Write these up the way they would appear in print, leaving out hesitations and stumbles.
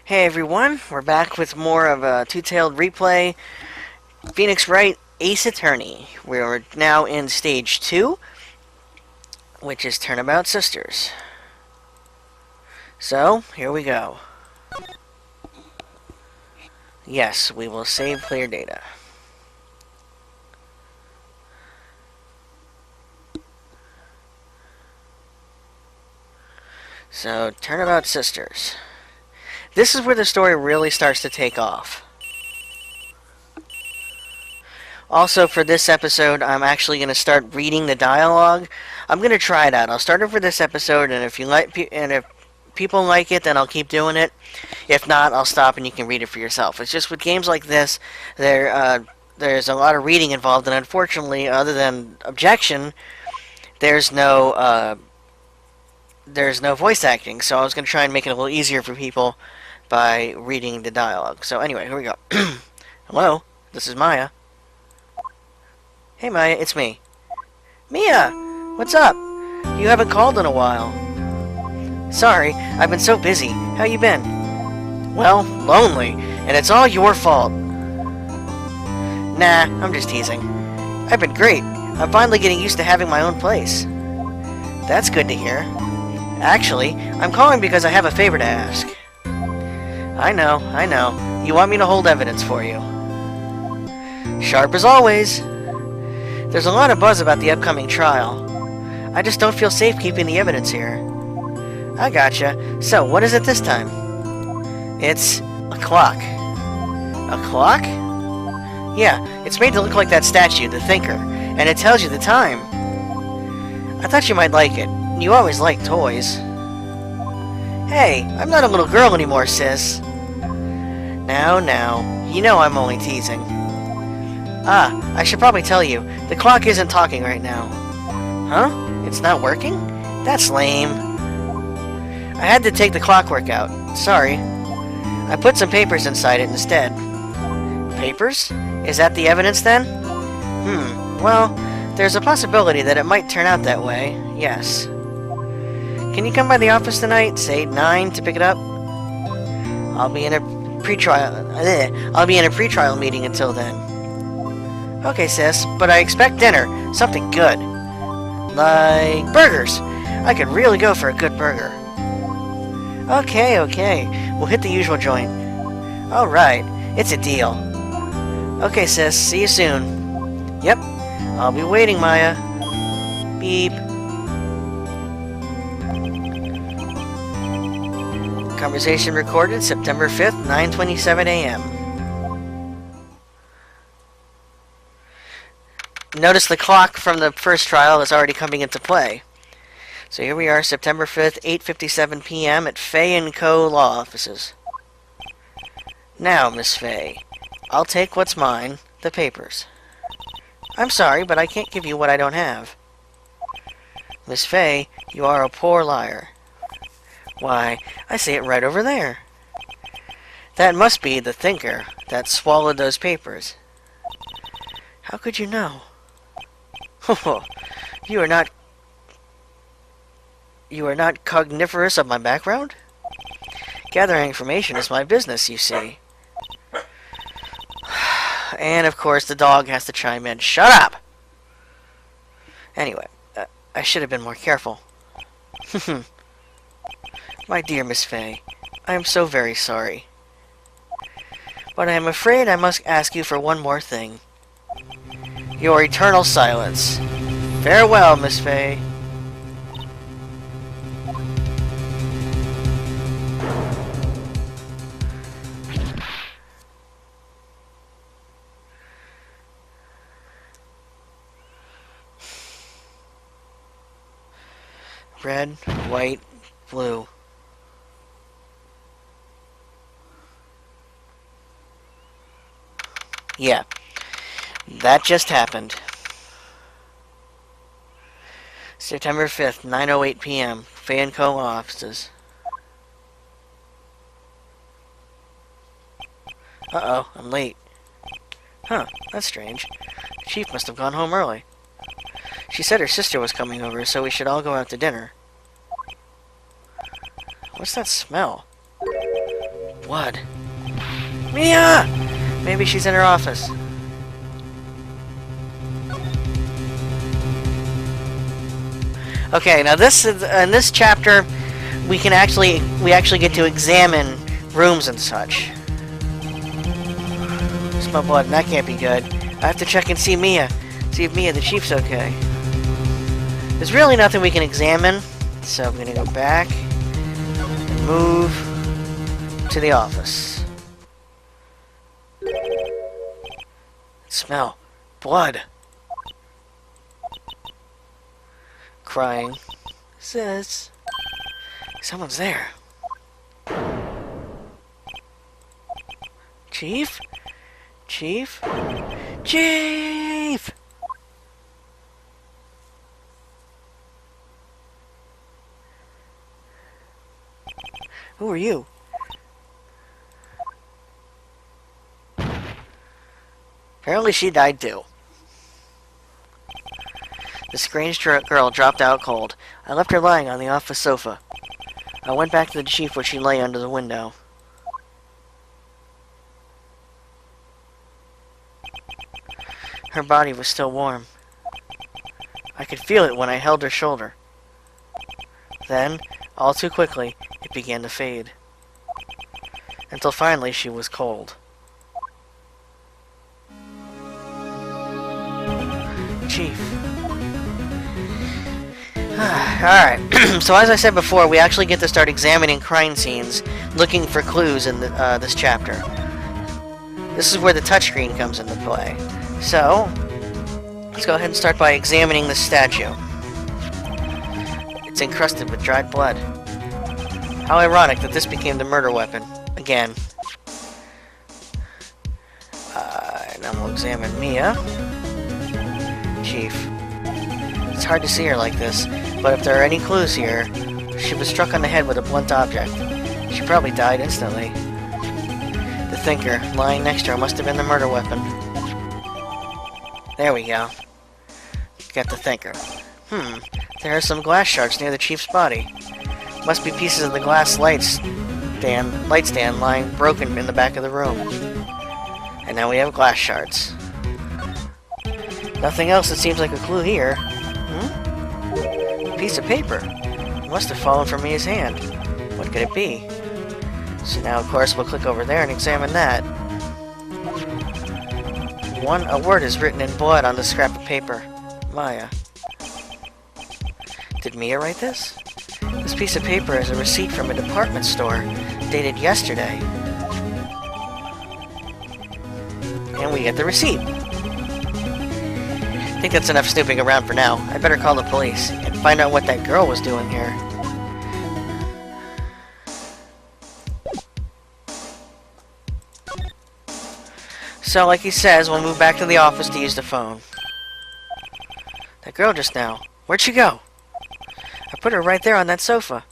Hey everyone, we're back with more of a two-tailed replay. Phoenix Wright, Ace Attorney. We're now in stage 2, which is Turnabout Sisters. So, here we go. Yes, we will save clear data. So, Turnabout Sisters. This is where the story really starts to take off. Also, for this episode, I'm actually going to start reading the dialogue. I'm going to try it out. I'll start it for this episode, and if people like it, then I'll keep doing it. If not, I'll stop and you can read it for yourself. It's just with games like this, there's a lot of reading involved, and unfortunately, other than objection, there's no voice acting. So I was going to try and make it a little easier for people by reading the dialogue. So anyway, here we go. Hello, this is Maya. Hey Maya, it's me. Mia, what's up? You haven't called in a while. Sorry, I've been so busy. How you been? Well, lonely, and it's all your fault. Nah, I'm just teasing. I've been great. I'm finally getting used to having my own place. That's good to hear. Actually, I'm calling because I have a favor to ask. I know. You want me to hold evidence for you. Sharp as always. There's a lot of buzz about the upcoming trial. I just don't feel safe keeping the evidence here. I gotcha. So, what is it this time? It's a clock. A clock? Yeah, it's made to look like that statue, the Thinker, and it tells you the time. I thought you might like it. You always like toys. Hey, I'm not a little girl anymore, sis. Now, you know I'm only teasing. Ah, I should probably tell you, the clock isn't talking right now. Huh? It's not working? That's lame. I had to take the clockwork out. Sorry. I put some papers inside it instead. Papers? Is that the evidence then? Well, there's a possibility that it might turn out that way, yes. Can you come by the office tonight, say 9, to pick it up? I'll be in a pre-trial meeting until then. Okay, sis, but I expect dinner. Something good. Like burgers. I could really go for a good burger. Okay. We'll hit the usual joint. Alright, it's a deal. Okay, sis, see you soon. Yep, I'll be waiting, Maya. Beep. Conversation recorded September 5th, 9:27 a.m. Notice the clock from the first trial is already coming into play. So here we are, September 5th, 8:57 p.m. at Fay & Co. Law Offices. Now, Miss Fay, I'll take what's mine, the papers. I'm sorry, but I can't give you what I don't have. Miss Fay, you are a poor liar. Why, I see it right over there. That must be the Thinker that swallowed those papers. How could you know? You are not cogniferous of my background? Gathering information is my business, you see. And, of course, the dog has to chime in. Shut up! Anyway, I should have been more careful. My dear Miss Fay, I am so very sorry. But I am afraid I must ask you for one more thing. Your eternal silence. Farewell, Miss Fay. Red, white, blue. Yeah, that just happened. September 5th, 9:08 p.m. Fay & Co. offices. Uh-oh, I'm late. Huh, that's strange. The chief must have gone home early. She said her sister was coming over, so we should all go out to dinner. What's that smell? Blood. Mia! Maybe she's in her office. Okay, now this is in this chapter we actually get to examine rooms and such. Smell blood, and that can't be good. I have to check and see Mia. See if Mia the chief's okay. There's really nothing we can examine, so I'm gonna go back and move to the office. Smell blood. Crying. Says someone's there. Chief? Chief? Chief! Who are you? Apparently she died too. The strange girl dropped out cold. I left her lying on the office sofa. I went back to the chief where she lay under the window. Her body was still warm. I could feel it when I held her shoulder. Then, all too quickly, it began to fade. Until finally she was cold. Chief. Alright, so as I said before, we actually get to start examining crime scenes, looking for clues in this chapter. This is where the touchscreen comes into play. So, let's go ahead and start by examining the statue. It's encrusted with dried blood. How ironic that this became the murder weapon. Again. Now we'll examine Mia. Chief. It's hard to see her like this, but if there are any clues here, she was struck on the head with a blunt object. She probably died instantly. The thinker, lying next to her, must have been the murder weapon. There we go. Got the thinker. There are some glass shards near the chief's body. Must be pieces of the glass light stand lying broken in the back of the room. And now we have glass shards. Nothing else that seems like a clue here. A piece of paper. It must have fallen from Mia's hand. What could it be? So now, of course, we'll click over there and examine that. A word is written in blood on the scrap of paper. Maya. Did Mia write this? This piece of paper is a receipt from a department store, dated yesterday. And we get the receipt. I think that's enough snooping around for now. I better call the police and find out what that girl was doing here. So, like he says, we'll move back to the office to use the phone. That girl just now. Where'd she go? I put her right there on that sofa.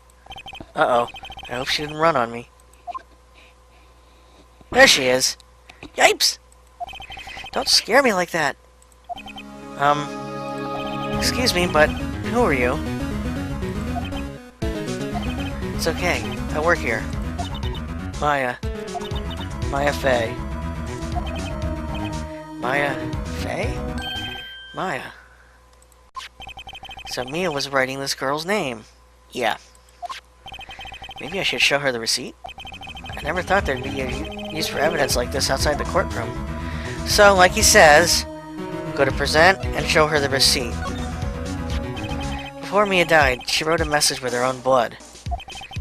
Uh-oh. I hope she didn't run on me. There she is. Yipes! Don't scare me like that. Excuse me, but who are you? It's okay. I work here. Maya. Maya Fey. Maya Fey? Maya. So Mia was writing this girl's name. Yeah. Maybe I should show her the receipt? I never thought there'd be a use for evidence like this outside the courtroom. So, like he says, go to present and show her the receipt. Before Mia died, she wrote a message with her own blood.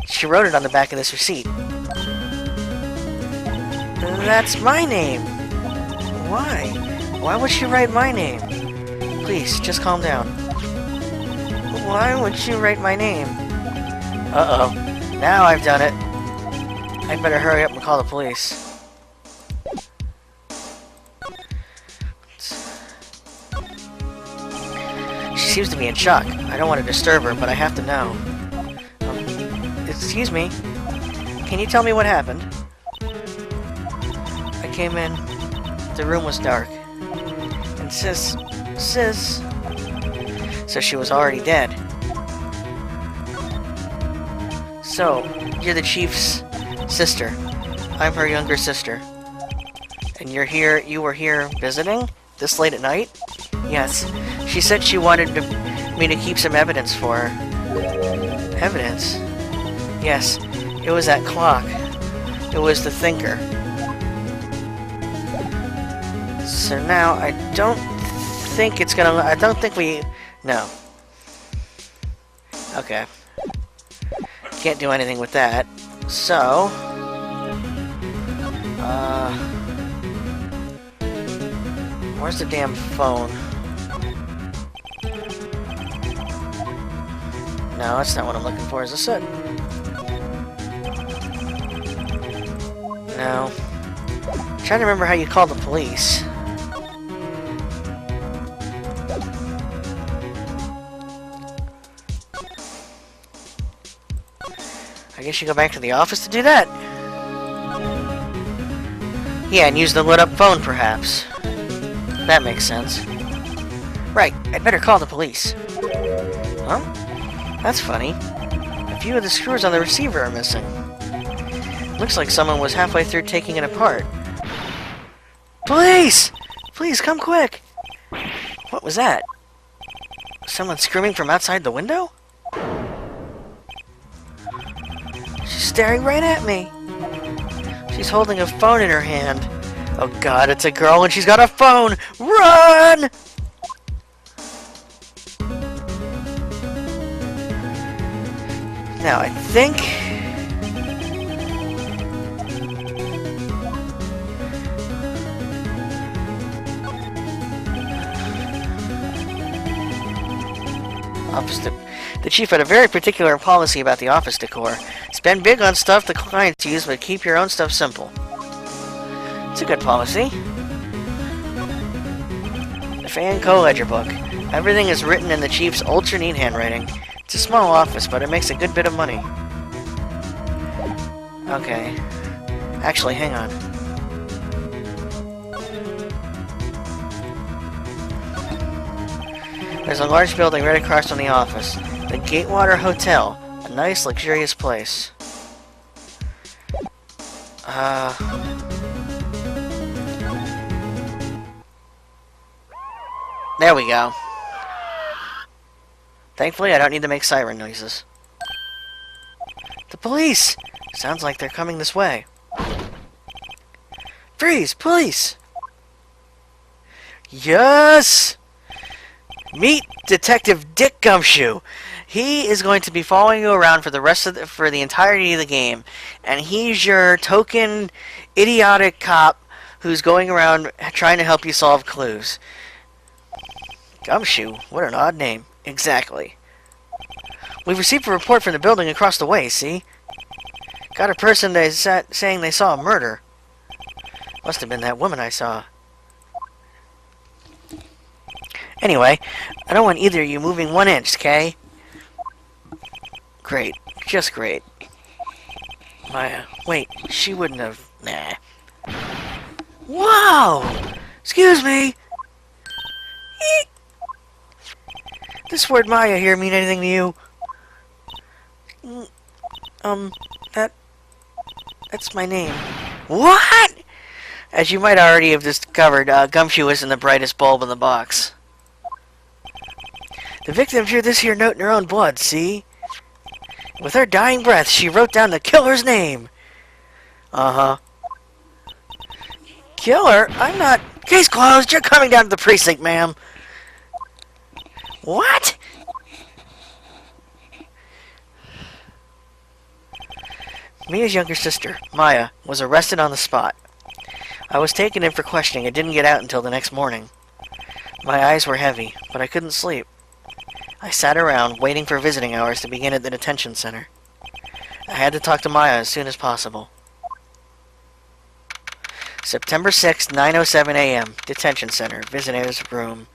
She wrote it on the back of this receipt. That's my name! Why? Why would she write my name? Please, just calm down. Why would she write my name? Uh-oh. Now I've done it. I'd better hurry up and call the police. She seems to be in shock. I don't want to disturb her, but I have to know. Excuse me. Can you tell me what happened? I came in. The room was dark. And Sis... So she was already dead. So, you're the chief's sister. I'm her younger sister. And you were here visiting? This late at night? Yes. She said she wanted me to keep some evidence for her. Evidence? Yes. It was that clock. It was the thinker. So now, I don't think it's gonna... I don't think we... No. Okay. Can't do anything with that. So... where's the damn phone? No, that's not what I'm looking for. Is this it? No. I'm trying to remember how you call the police. I guess you go back to the office to do that. Yeah, and use the lit-up phone, perhaps. That makes sense. Right, I'd better call the police. Huh? That's funny. A few of the screws on the receiver are missing. Looks like someone was halfway through taking it apart. Police! Please, come quick! What was that? Someone screaming from outside the window? She's staring right at me. She's holding a phone in her hand. Oh god, it's a girl and she's got a phone! Run! Now, I think... The chief had a very particular policy about the office decor. Spend big on stuff the clients use, but keep your own stuff simple. It's a good policy. The Fan Co-Ledger book. Everything is written in the chief's ultra-neat handwriting. It's a small office, but it makes a good bit of money. Okay. Actually, hang on. There's a large building right across from the office. The Gatewater Hotel. A nice, luxurious place. There we go. Thankfully, I don't need to make siren noises. The police! Sounds like they're coming this way. Freeze! Police! Yes! Meet Detective Dick Gumshoe. He is going to be following you around for the entirety of the game, and he's your token idiotic cop who's going around trying to help you solve clues. Gumshoe? What an odd name. Exactly. We've received a report from the building across the way, see? Got a person saying they saw a murder. Must have been that woman I saw. Anyway, I don't want either of you moving 1 inch, okay? Great. Just great. Maya. Wait, she wouldn't have... Nah. Wow! Excuse me! Eek. This word Maya here mean anything to you? That's my name. What?! As you might already have discovered, Gumshoe isn't the brightest bulb in the box. The victim drew this here note in her own blood, see? With her dying breath, she wrote down the killer's name. Uh-huh. Killer? I'm not... Case closed! You're coming down to the precinct, ma'am! What? Mia's younger sister, Maya, was arrested on the spot. I was taken in for questioning and didn't get out until the next morning. My eyes were heavy, but I couldn't sleep. I sat around, waiting for visiting hours to begin at the detention center. I had to talk to Maya as soon as possible. September 6th, 9:07 a.m. Detention center. Visitors room.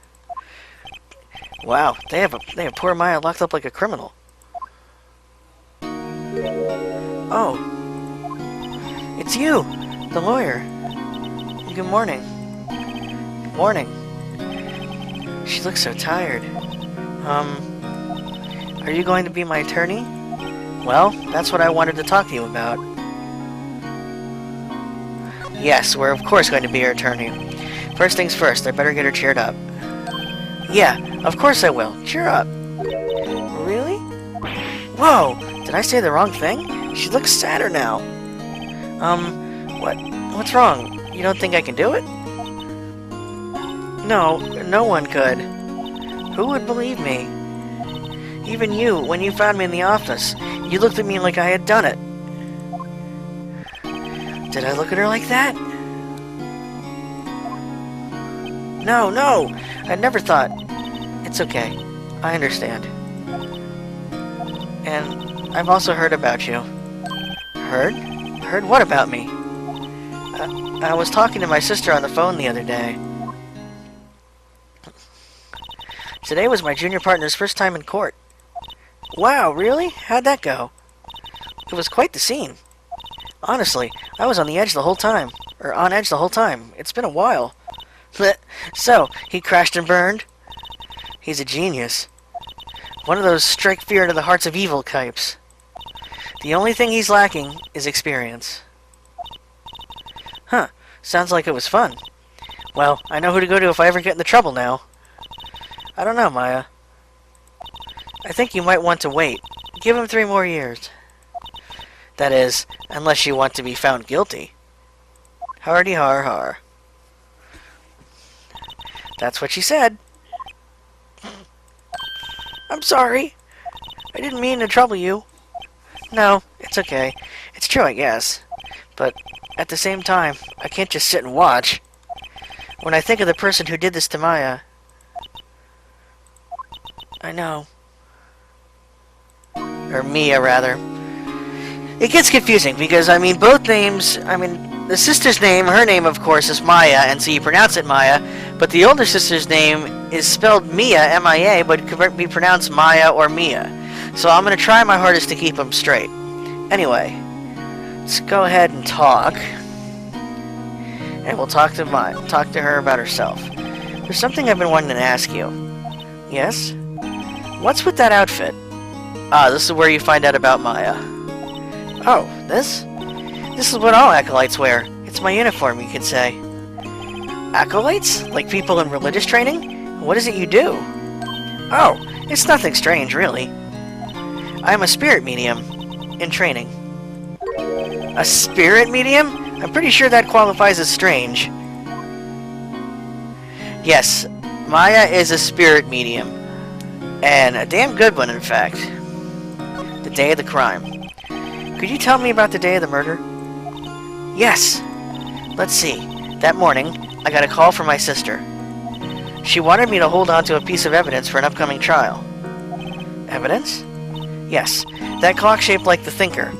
Wow, they have poor Maya locked up like a criminal. Oh. It's you, the lawyer. Good morning. Morning. She looks so tired. Are you going to be my attorney? Well, that's what I wanted to talk to you about. Yes, we're of course going to be her attorney. First things first, I better get her cheered up. Yeah, of course I will. Cheer up. Really? Whoa! Did I say the wrong thing? She looks sadder now. What's wrong? You don't think I can do it? No, no one could. Who would believe me? Even you, when you found me in the office, you looked at me like I had done it. Did I look at her like that? No, no! I never thought. It's okay. I understand. And I've also heard about you. Heard? Heard what about me? I was talking to my sister on the phone the other day. Today was my junior partner's first time in court. Wow, really? How'd that go? It was quite the scene. Honestly, I was on the edge the whole time. Or on edge the whole time. It's been a while. So, he crashed and burned? He's a genius. One of those strike fear into the hearts of evil types. The only thing he's lacking is experience. Huh. Sounds like it was fun. Well, I know who to go to if I ever get into trouble now. I don't know, Maya. I think you might want to wait. Give him 3 more years. That is, unless you want to be found guilty. Hardy har har. That's what she said. I'm sorry. I didn't mean to trouble you. No, it's okay. It's true, I guess. But at the same time, I can't just sit and watch. When I think of the person who did this to Maya... I know. Or Mia, rather. It gets confusing because, both names... the sister's name, her name, of course, is Maya, and so you pronounce it Maya, but the older sister's name is spelled Mia, M-I-A, but it could be pronounced Maya or Mia. So I'm going to try my hardest to keep them straight. Anyway, let's go ahead and talk. And we'll talk to her about herself. There's something I've been wanting to ask you. Yes? What's with that outfit? Ah, this is where you find out about Maya. Oh, this? This is what all acolytes wear. It's my uniform, you could say. Acolytes? Like people in religious training? What is it you do? Oh, it's nothing strange, really. I'm a spirit medium. In training. A spirit medium? I'm pretty sure that qualifies as strange. Yes, Maya is a spirit medium. And a damn good one, in fact. The day of the crime. Could you tell me about the day of the murder? Yes. Let's see. That morning, I got a call from my sister. She wanted me to hold on to a piece of evidence for an upcoming trial. Evidence? Yes. That clock shaped like the Thinker.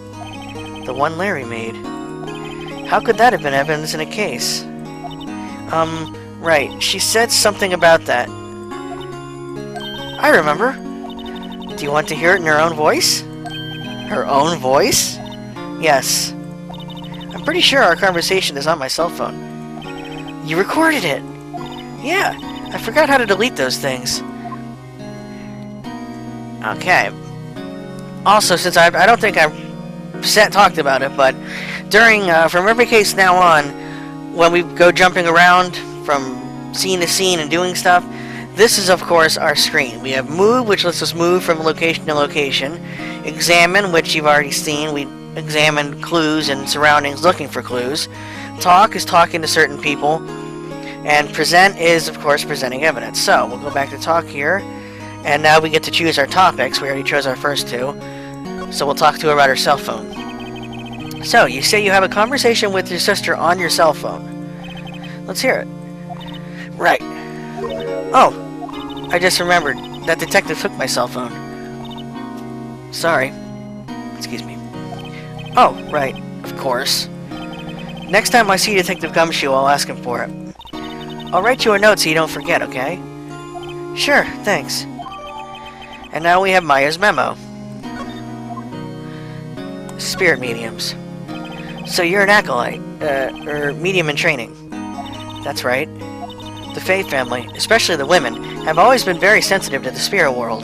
The one Larry made. How could that have been evidence in a case? Right. She said something about that. I remember. Do you want to hear it in her own voice? Her own voice? Yes. I'm pretty sure our conversation is on my cell phone. You recorded it! Yeah, I forgot how to delete those things. Okay. Also, since I don't think I've talked about it, but during, from every case now on, when we go jumping around from scene to scene and doing stuff, this is, of course, our screen. We have Move, which lets us move from location to location. Examine, which you've already seen. We examine clues and surroundings looking for clues. Talk is talking to certain people. And Present is, of course, presenting evidence. So, we'll go back to Talk here. And now we get to choose our topics. We already chose our first 2. So we'll talk to her about her cell phone. So, you say you have a conversation with your sister on your cell phone. Let's hear it. Right. Oh, I just remembered. That detective took my cell phone. Sorry. Excuse me. Oh, right. Of course. Next time I see Detective Gumshoe, I'll ask him for it. I'll write you a note so you don't forget, okay? Sure, thanks. And now we have Maya's memo. Spirit mediums. So you're an acolyte, or medium in training. That's right. The Fae family, especially the women, have always been very sensitive to the spirit world.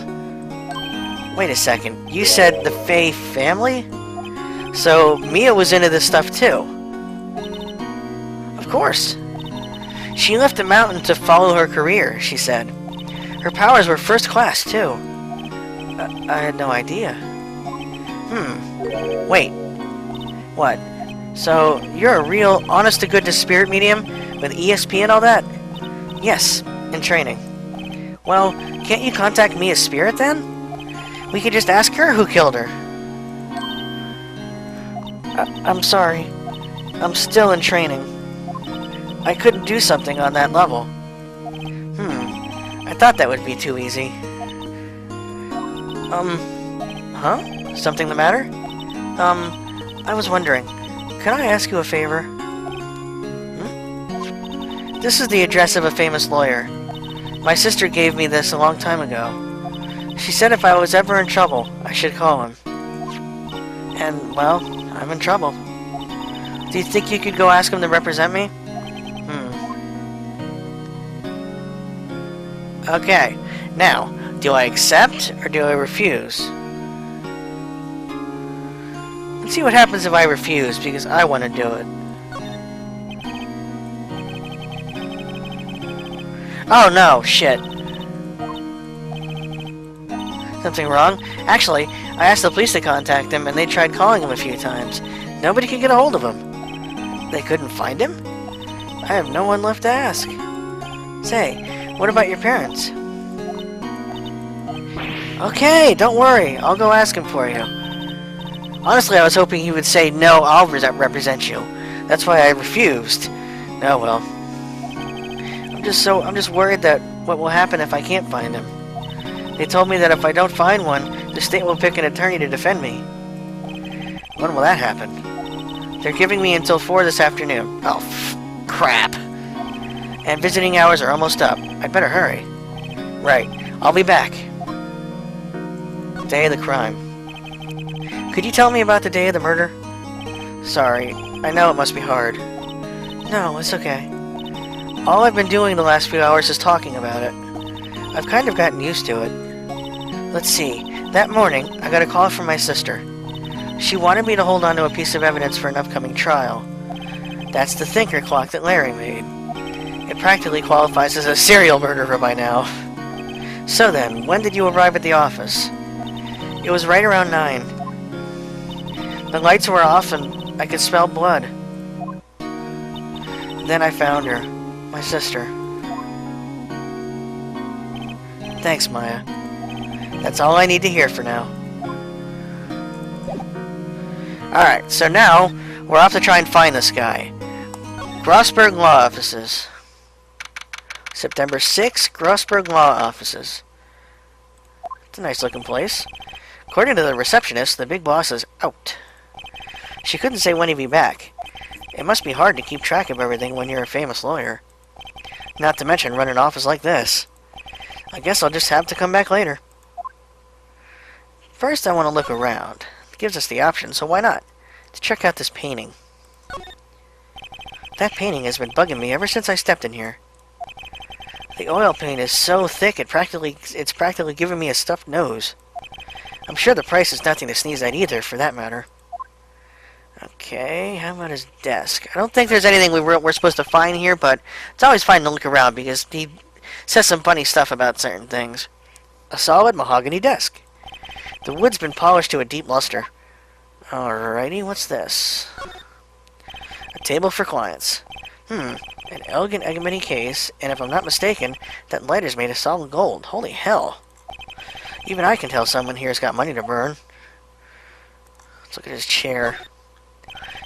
Wait a second, you said the Fae family? So Mia was into this stuff too. course. She left the mountain to follow her career, she said. Her powers were first class, too. I had no idea. Wait. What? So, you're a real, honest-to-goodness spirit medium with ESP and all that? Yes, in training. Well, can't you contact me as spirit, then? We could just ask her who killed her. I'm sorry. I'm still in training. I couldn't do something on that level. I thought that would be too easy. Huh? Something the matter? I was wondering, can I ask you a favor? This is the address of a famous lawyer. My sister gave me this a long time ago. She said if I was ever in trouble, I should call him. And, well, I'm in trouble. Do you think you could go ask him to represent me? Okay, now, do I accept or do I refuse? Let's see what happens if I refuse, because I want to do it. Oh no, shit. Something wrong? Actually, I asked the police to contact him, and they tried calling him a few times. Nobody could get a hold of him. They couldn't find him? I have no one left to ask. Say, what about your parents? Okay, don't worry. I'll go ask him for you. Honestly, I was hoping he would say, no, I'll represent you. That's why I refused. Oh well. I'm just worried that what will happen if I can't find him. They told me that if I don't find one, the state will pick an attorney to defend me. When will that happen? They're giving me until 4 this afternoon. Oh, crap. And visiting hours are almost up. I'd better hurry. Right. I'll be back. Day of the crime. Could you tell me about the day of the murder? Sorry. I know it must be hard. No, it's okay. All I've been doing the last few hours is talking about it. I've kind of gotten used to it. Let's see. That morning, I got a call from my sister. She wanted me to hold on to a piece of evidence for an upcoming trial. That's the thinker clock that Larry made. It practically qualifies as a serial murderer by now. So then, when did you arrive at the office? It was right around 9. The lights were off and I could smell blood. Then I found her. My sister. Thanks, Maya. That's all I need to hear for now. Alright, so now, we're off to try and find this guy. Grossberg Law Offices. September 6, Grossberg Law Offices. It's a nice looking place. According to the receptionist, the big boss is out. She couldn't say when he'd be back. It must be hard to keep track of everything when you're a famous lawyer. Not to mention run an office like this. I guess I'll just have to come back later. First, I want to look around. It gives us the option, so why not? To check out this painting. That painting has been bugging me ever since I stepped in here. The oil paint is so thick it's practically giving me a stuffed nose. I'm sure the price is nothing to sneeze at either, for that matter. Okay, how about his desk? I don't think there's anything we're supposed to find here, but it's always fine to look around because he says some funny stuff about certain things. A solid mahogany desk. The wood's been polished to a deep luster. Alrighty, what's this? A table for clients. An elegant ebony case, and if I'm not mistaken, that lighter's made of solid gold. Holy hell. Even I can tell someone here's got money to burn. Let's look at his chair.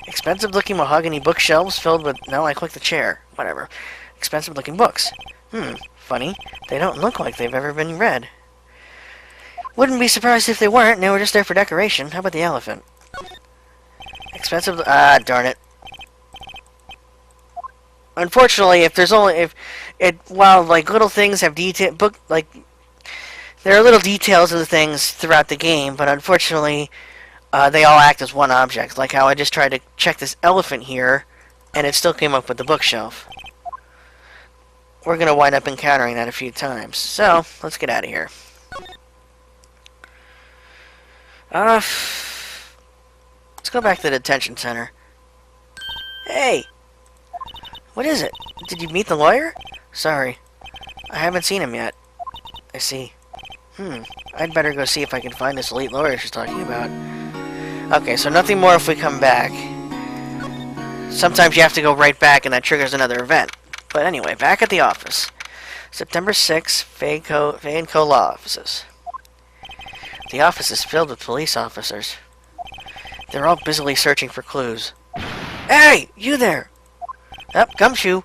Expensive-looking mahogany bookshelves filled with... No, I clicked the chair. Whatever. Expensive-looking books. Funny. They don't look like they've ever been read. Wouldn't be surprised if they weren't, and they were just there for decoration. How about the elephant? Expensive... Ah, darn it. Unfortunately, while like little things have there are little details of the things throughout the game, but unfortunately, they all act as one object. Like how I just tried to check this elephant here, and it still came up with the bookshelf. We're gonna wind up encountering that a few times. So let's get out of here. Let's go back to the detention center. Hey! What is it? Did you meet the lawyer? Sorry. I haven't seen him yet. I see. I'd better go see if I can find this elite lawyer she's talking about. Okay, so nothing more if we come back. Sometimes you have to go right back and that triggers another event. But anyway, back at the office. September 6th, Fay & Co. Law Offices. The office is filled with police officers. They're all busily searching for clues. Hey! You there! Gumshoe!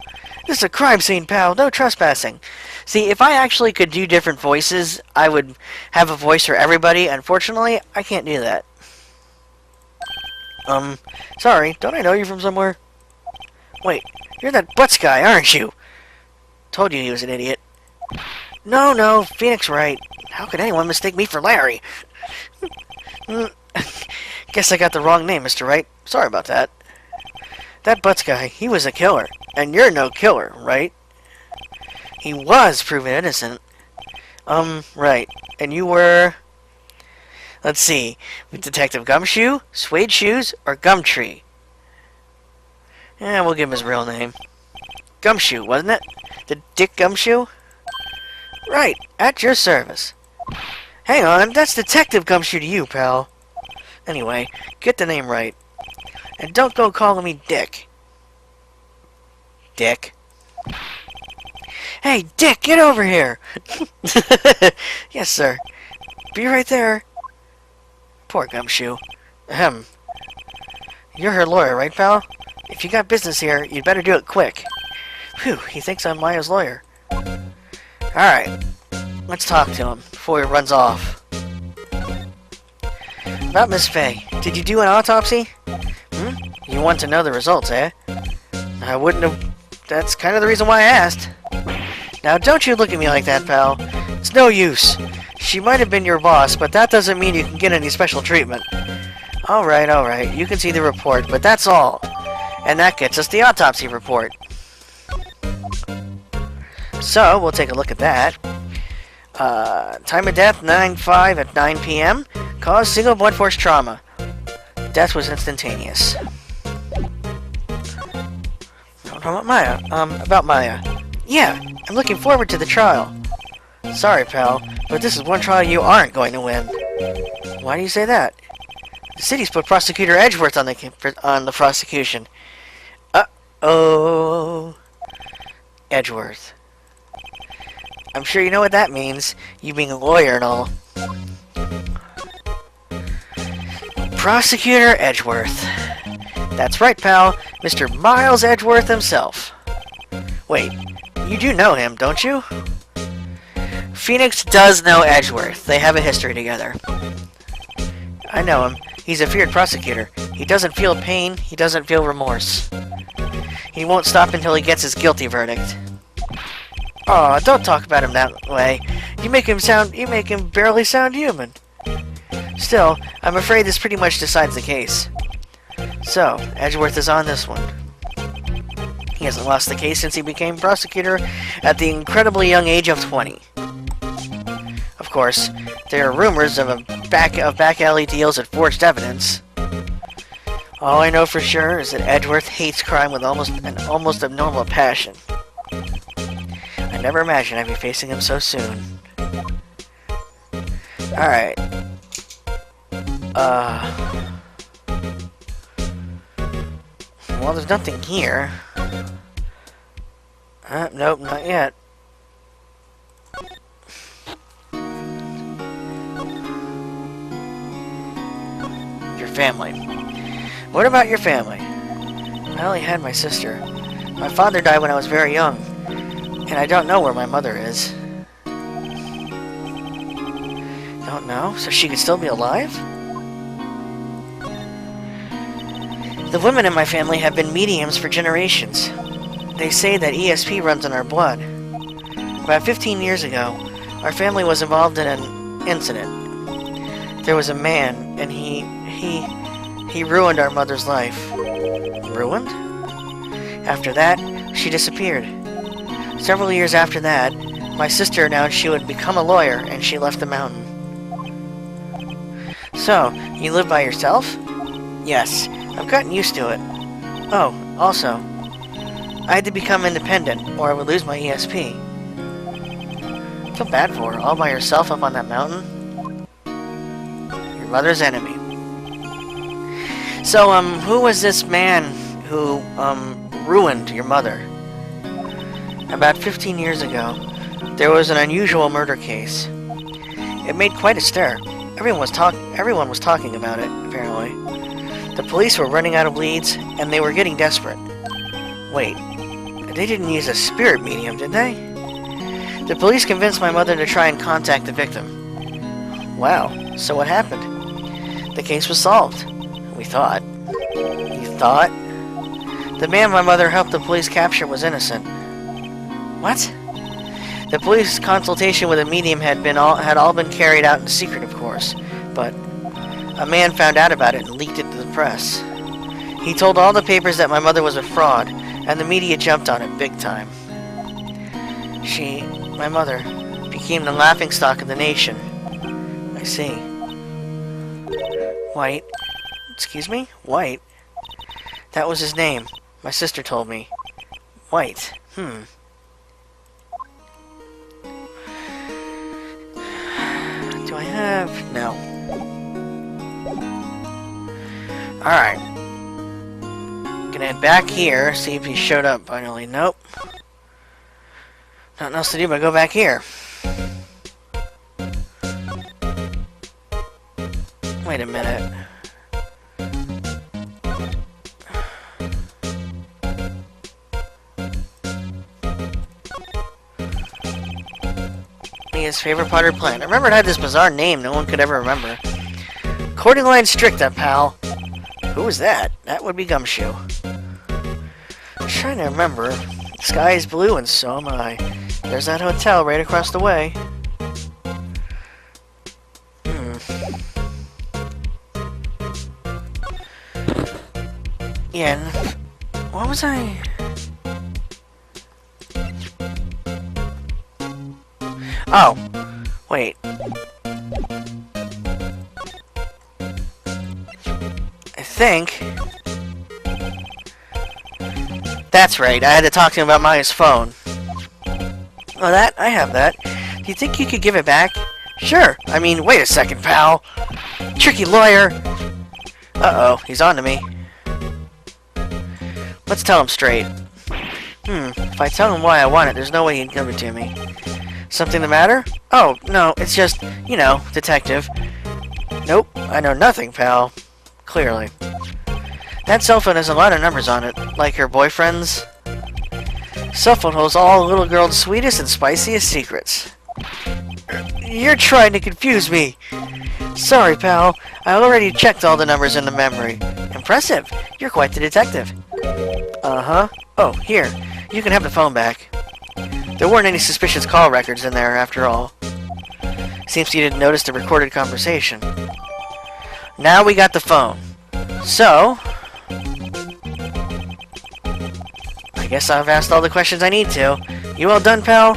This is a crime scene, pal. No trespassing. See, if I actually could do different voices, I would have a voice for everybody. Unfortunately, I can't do that. Sorry. Don't I know you from somewhere? Wait, you're that Butts guy, aren't you? Told you he was an idiot. No, Phoenix Wright. How could anyone mistake me for Larry? Guess I got the wrong name, Mr. Wright. Sorry about that. That Butts guy, he was a killer. And you're no killer, right? He was proven innocent. Right. And you were... Let's see. Detective Gumshoe, Suede Shoes, or Gumtree? Yeah, we'll give him his real name. Gumshoe, wasn't it? The Dick Gumshoe? Right. At your service. Hang on, that's Detective Gumshoe to you, pal. Anyway, get the name right. And don't go calling me Dick. Dick. Hey, Dick, get over here! Yes, sir. Be right there. Poor Gumshoe. Ahem. You're her lawyer, right, pal? If you got business here, you'd better do it quick. Phew, he thinks I'm Maya's lawyer. Alright. Let's talk to him before he runs off. About Miss Fay. Did you do an autopsy? You want to know the results, eh? I wouldn't have... That's kind of the reason why I asked. Now, don't you look at me like that, pal. It's no use. She might have been your boss, but that doesn't mean you can get any special treatment. Alright. You can see the report, but that's all. And that gets us the autopsy report. So, we'll take a look at that. Time of death, 9/5 at 9 p.m. Cause, single blunt force trauma. Death was instantaneous. About Maya. Yeah, I'm looking forward to the trial. Sorry, pal, but this is one trial you aren't going to win. Why do you say that? The city's put Prosecutor Edgeworth on the prosecution. Uh-oh. Edgeworth. I'm sure you know what that means, you being a lawyer and all. Prosecutor Edgeworth. That's right, pal. Mr. Miles Edgeworth himself. Wait, you do know him, don't you? Phoenix does know Edgeworth. They have a history together. I know him. He's a feared prosecutor. He doesn't feel pain. He doesn't feel remorse. He won't stop until he gets his guilty verdict. Aw, don't talk about him that way. You make him barely sound human. Still, I'm afraid this pretty much decides the case. So, Edgeworth is on this one. He hasn't lost the case since he became prosecutor at the incredibly young age of 20. Of course, there are rumors of back alley deals and forged evidence. All I know for sure is that Edgeworth hates crime with an almost abnormal passion. I never imagined I'd be facing him so soon. Alright. Well, there's nothing here. Nope, not yet. Your family. What about your family? I only had my sister. My father died when I was very young, and I don't know where my mother is. Don't know? So she could still be alive? The women in my family have been mediums for generations. They say that ESP runs in our blood. About 15 years ago, our family was involved in an incident. There was a man, and he ruined our mother's life. Ruined? After that, she disappeared. Several years after that, my sister announced she would become a lawyer, and she left the mountain. So, you live by yourself? Yes, I've gotten used to it. Oh, also, I had to become independent, or I would lose my ESP. I feel bad for her, all by herself up on that mountain. Your mother's enemy. So, who was this man who, ruined your mother? About 15 years ago, there was an unusual murder case. It made quite a stir. Everyone was talking about it, apparently. The police were running out of leads, and they were getting desperate. Wait, they didn't use a spirit medium, did they? The police convinced my mother to try and contact the victim. Wow, so what happened? The case was solved. We thought. You thought? The man my mother helped the police capture was innocent. What? The police consultation with a medium had all been carried out in secret, of course, but a man found out about it and leaked it to the press. He told all the papers that my mother was a fraud, and the media jumped on it big time. My mother, became the laughingstock of the nation. I see. White. Excuse me? White? That was his name. My sister told me. White. Do I have... No. Alright. Gonna head back here, see if he showed up finally. Nope. Nothing else to do but go back here. Wait a minute. His favorite potted plant. I remember it had this bizarre name no one could ever remember. Courting line stricta, pal. Who was that? That would be Gumshoe. I'm trying to remember. The sky is blue and so am I. There's that hotel right across the way. Yeah, what was I... Oh, wait. I think... That's right, I had to talk to him about Maya's phone. Oh, that? I have that. Do you think you could give it back? Sure. I mean, wait a second, pal. Tricky lawyer. Uh-oh, he's on to me. Let's tell him straight. If I tell him why I want it, there's no way he'd give it to me. Something the matter? Oh, no, it's just, you know, detective. Nope, I know nothing, pal. Clearly. That cell phone has a lot of numbers on it, like her boyfriend's. Cell phone holds all a little girl's sweetest and spiciest secrets. You're trying to confuse me. Sorry, pal. I already checked all the numbers in the memory. Impressive. You're quite the detective. Uh-huh. Oh, here. You can have the phone back. There weren't any suspicious call records in there, after all. Seems you didn't notice the recorded conversation. Now we got the phone. So... I guess I've asked all the questions I need to. You all done, pal?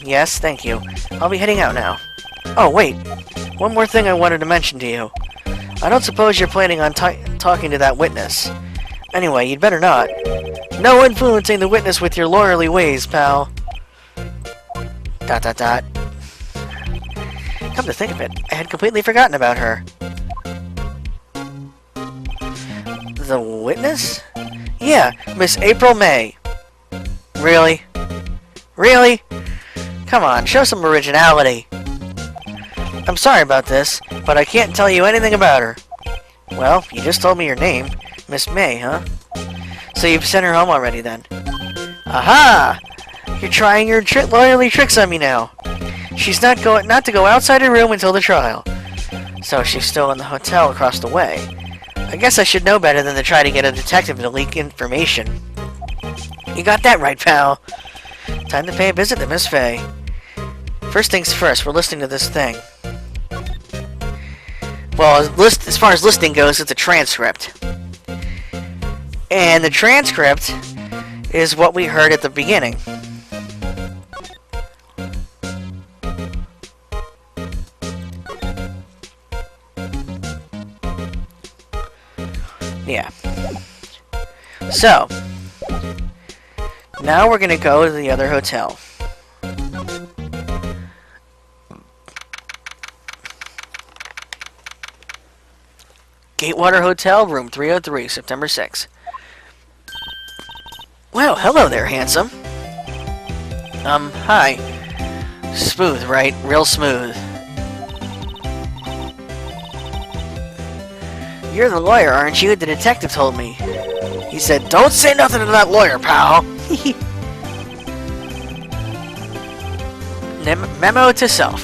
Yes, thank you. I'll be heading out now. Oh, wait. One more thing I wanted to mention to you. I don't suppose you're planning on talking to that witness. Anyway, you'd better not. No influencing the witness with your lawyerly ways, pal. ... Come to think of it, I had completely forgotten about her. The witness? Yeah, Miss April May. Really? Really? Come on, show some originality. I'm sorry about this, but I can't tell you anything about her. Well, you just told me your name. Miss May, huh? So you've sent her home already, then? Aha! You're trying your lawyerly tricks on me now. She's not to go outside her room until the trial. So she's still in the hotel across the way. I guess I should know better than to try to get a detective to leak information. You got that right, pal. Time to pay a visit to Miss Fay. First things first, we're listening to this thing. Well, as far as listening goes, it's a transcript. And the transcript is what we heard at the beginning. Yeah. So, Now we're gonna go to the other hotel. Gatewater Hotel, room 303, September 6th. Well, hello there, handsome. Hi. Smooth, right? Real smooth. You're the lawyer, aren't you? The detective told me. He said, don't say nothing to that lawyer, pal. Memo to self.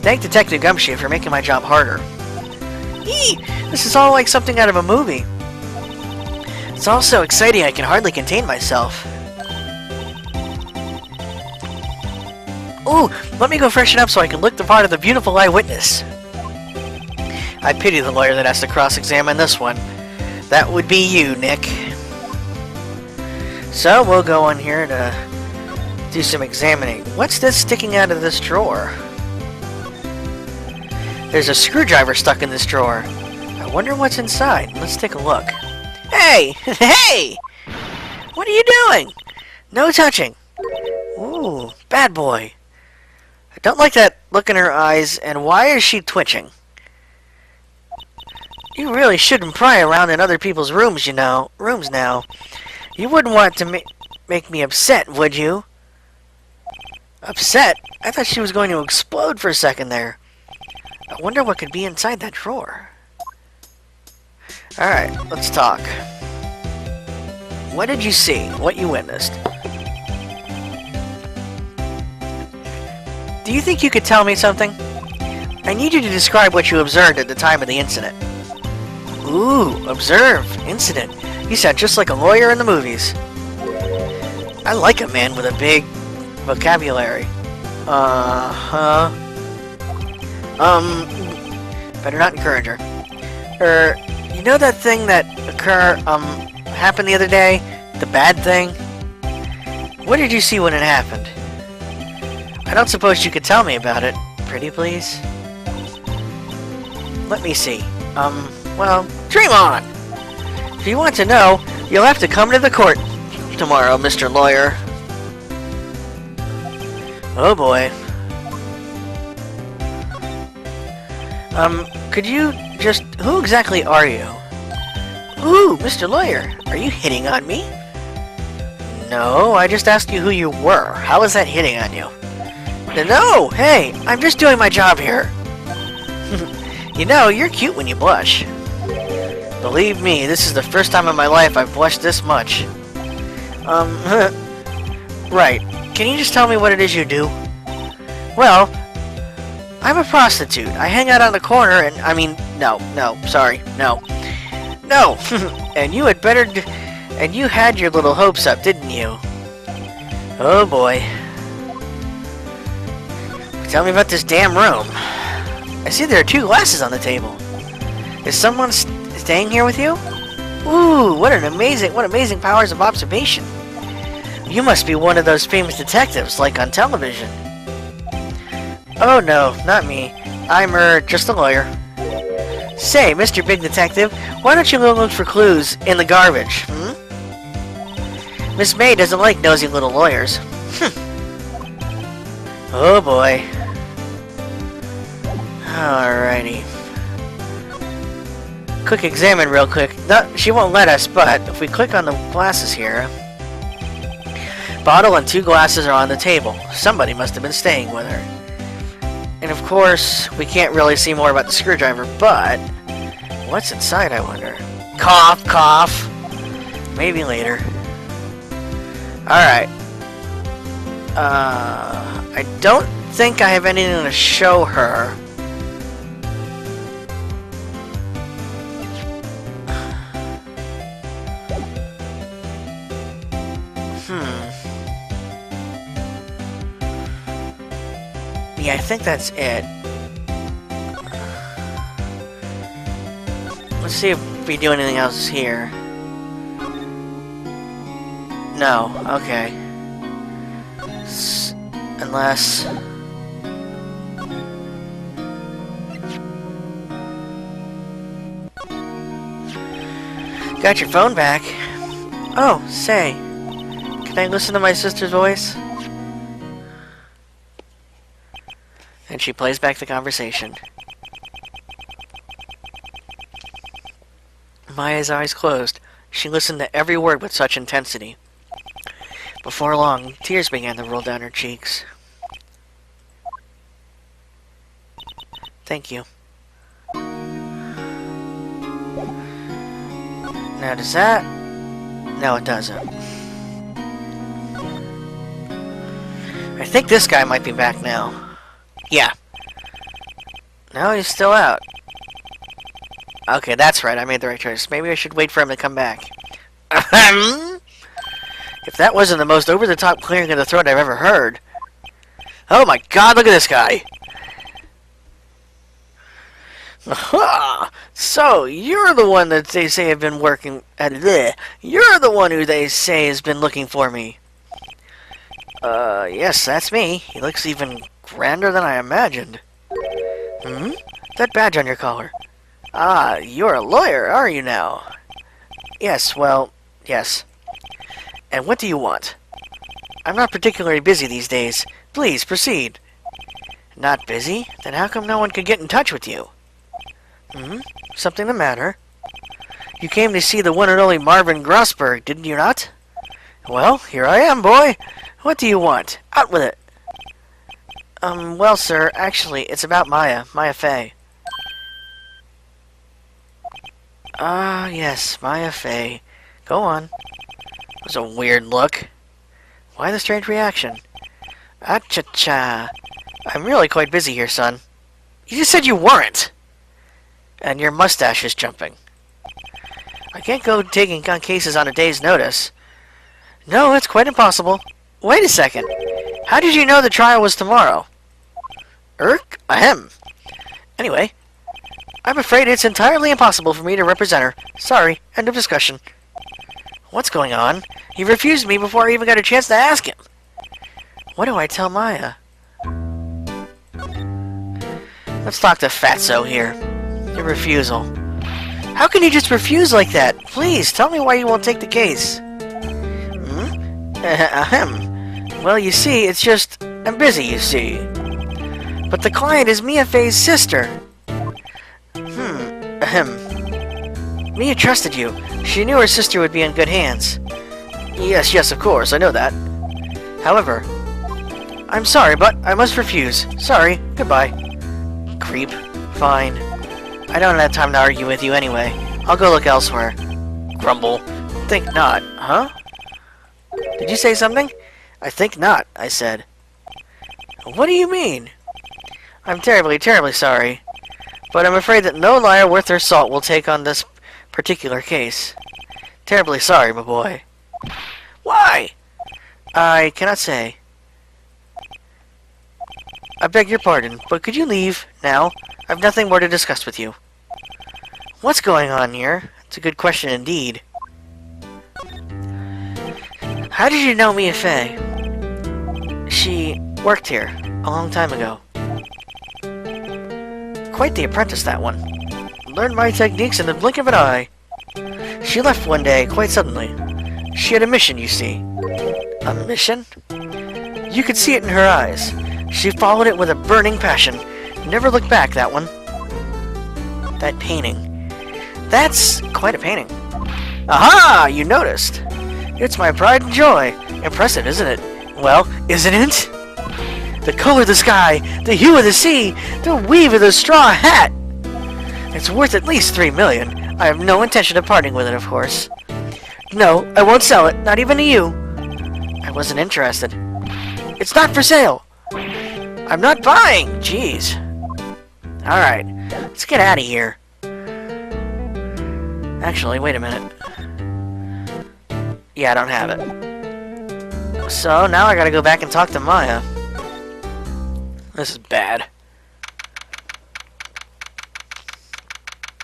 Thank Detective Gumshoe for making my job harder. This is all like something out of a movie. It's all so exciting I can hardly contain myself. Ooh, let me go freshen up so I can look the part of the beautiful eyewitness. I pity the lawyer that has to cross-examine this one. That would be you, Nick. So, we'll go on here to do some examining. What's this sticking out of this drawer? There's a screwdriver stuck in this drawer. I wonder what's inside. Let's take a look. Hey! Hey! What are you doing? No touching. Ooh, bad boy. I don't like that look in her eyes, and why is she twitching? You really shouldn't pry around in other people's rooms, you know. Rooms now. You wouldn't want to make me upset, would you? Upset? I thought she was going to explode for a second there. I wonder what could be inside that drawer. Alright, let's talk. What did you see? What you witnessed? Do you think you could tell me something? I need you to describe what you observed at the time of the incident. Ooh, observe, incident. You sound just like a lawyer in the movies. I like a man with a big vocabulary. Better not encourage her. You know that thing that happened the other day? The bad thing? What did you see when it happened? I don't suppose you could tell me about it. Pretty please? Let me see. Well, dream on! If you want to know, you'll have to come to the court tomorrow, Mr. Lawyer. Oh boy. Could you just... Who exactly are you? Ooh, Mr. Lawyer, are you hitting on me? No, I just asked you who you were. How is that hitting on you? No, hey, I'm just doing my job here. You know, you're cute when you blush. Believe me, this is the first time in my life I've blushed this much. Right. Can you just tell me what it is you do? Well, I'm a prostitute. I hang out on the corner and, no, sorry, no. No! And you had better... And you had your little hopes up, didn't you? Oh boy. Tell me about this damn room. I see there are 2 glasses on the table. Is someone staying here with you? Ooh, what amazing powers of observation. You must be one of those famous detectives, like on television. Oh no, not me. I'm, just a lawyer. Say, Mr. Big Detective, why don't you go look for clues in the garbage, Miss May doesn't like nosy little lawyers. Oh boy. Alrighty. Quick examine real quick. No, she won't let us, but if we click on the glasses here... Bottle and 2 glasses are on the table. Somebody must have been staying with her. And of course, we can't really see more about the screwdriver, but... What's inside, I wonder? Cough, cough! Maybe later. Alright. I don't think I have anything to show her. Yeah, I think that's it. Let's see if we do anything else here. No, okay. Unless... Got your phone back. Oh, say. Can I listen to my sister's voice? And she plays back the conversation. Maya's eyes closed. She listened to every word with such intensity. Before long, tears began to roll down her cheeks. Thank you. Now does that... No, it doesn't. I think this guy might be back now. Yeah. No, he's still out. Okay, that's right. I made the right choice. Maybe I should wait for him to come back. If that wasn't the most over-the-top clearing of the throat I've ever heard. Oh my god, look at this guy! Aha! So, you're the one that they say have been working at bleh. You're the one who they say has been looking for me. Yes, that's me. He looks even grander than I imagined. Hmm? That badge on your collar. Ah, you're a lawyer, are you now? Yes, well, yes. And what do you want? I'm not particularly busy these days. Please, proceed. Not busy? Then how come no one could get in touch with you? Hmm? Something the matter? You came to see the one and only Marvin Grossberg, didn't you not? Well, here I am, boy. What do you want? Out with it. Well, sir, actually, it's about Maya Fey. Ah, yes, Maya Fey. Go on. That was a weird look. Why the strange reaction? Ah-cha-cha. I'm really quite busy here, son. You just said you weren't! And your mustache is jumping. I can't go taking on cases on a day's notice. No, it's quite impossible. Wait a second. How did you know the trial was tomorrow? Ahem. Anyway, I'm afraid it's entirely impossible for me to represent her. Sorry, end of discussion. What's going on? He refused me before I even got a chance to ask him. What do I tell Maya? Let's talk to Fatso here. Your refusal. How can you just refuse like that? Please, tell me why you won't take the case. Ahem. Well, you see, it's just... I'm busy, you see. But the client is Mia Fey's sister. Ahem. Mia trusted you. She knew her sister would be in good hands. Yes, of course, I know that. However, I'm sorry, but I must refuse. Sorry, goodbye. Creep. Fine. I don't have time to argue with you anyway. I'll go look elsewhere. Grumble. Think not, huh? Did you say something? I think not, I said. What do you mean? I'm terribly, terribly sorry. But I'm afraid that no liar worth their salt will take on this particular case. Terribly sorry, my boy. Why? I cannot say. I beg your pardon, but could you leave now? I've nothing more to discuss with you. What's going on here? It's a good question indeed. How did you know Mia Fey? She worked here a long time ago. Quite the apprentice, that one. Learned my techniques in the blink of an eye. She left one day, quite suddenly. She had a mission, you see. A mission? You could see it in her eyes. She followed it with a burning passion. Never looked back, that one. That painting. That's quite a painting. Aha! You noticed. It's my pride and joy. Impressive, isn't it? Well, isn't it? The color of the sky, the hue of the sea, the weave of the straw hat. It's worth at least 3 million. I have no intention of parting with it, of course. No, I won't sell it, not even to you. I wasn't interested. It's not for sale. I'm not buying. Jeez. Alright, let's get out of here. Actually, wait a minute. Yeah, I don't have it. So, now I gotta go back and talk to Maya. This is bad.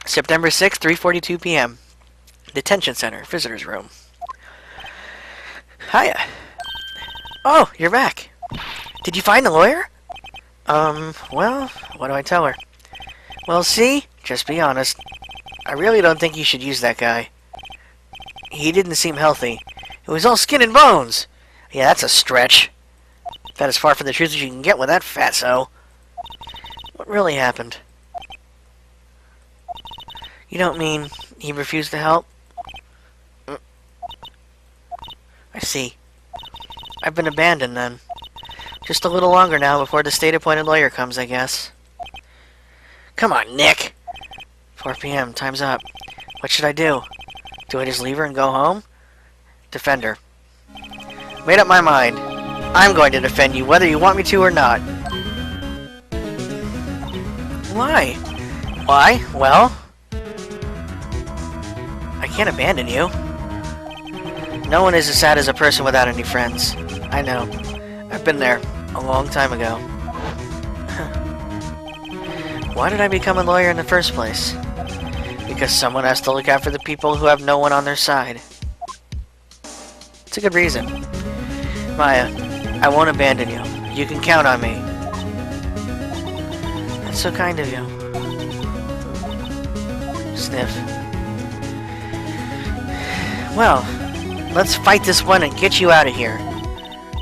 September 6th, 3:42 p.m. Detention Center, Visitor's Room. Hiya. Oh, you're back. Did you find the lawyer? Well, what do I tell her? Well, see? Just be honest. I really don't think you should use that guy. He didn't seem healthy. It was all skin and bones. Yeah, that's a stretch. That is far from the truth as you can get with that fatso. What really happened? You don't mean he refused to help? I see. I've been abandoned then. Just a little longer now before the state-appointed lawyer comes, I guess. Come on, Nick! 4 p.m., time's up. What should I do? Do I just leave her and go home? Defend her. Made up my mind. I'm going to defend you, whether you want me to or not. Why? Why? Well, I can't abandon you. No one is as sad as a person without any friends. I know. I've been there a long time ago. Why did I become a lawyer in the first place? Because someone has to look out for the people who have no one on their side. It's a good reason. Maya, I won't abandon you. You can count on me. That's so kind of you. Sniff. Well, let's fight this one and get you out of here.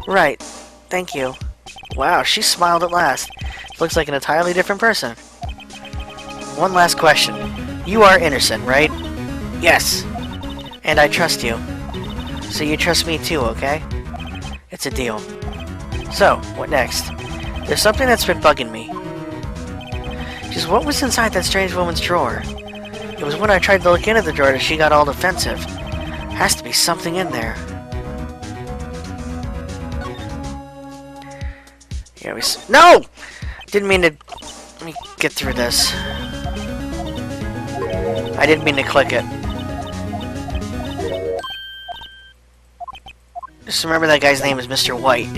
Right. Thank you. Wow, she smiled at last. Looks like an entirely different person. One last question. You are innocent, right? Yes. And I trust you. So you trust me too, okay? It's a deal. So, what next? There's something that's been bugging me. Just what was inside that strange woman's drawer? It was when I tried to look into the drawer that she got all defensive. Has to be something in there. Here we No! Didn't mean to... Let me get through this. I didn't mean to click it. Just remember that guy's name is Mr. White.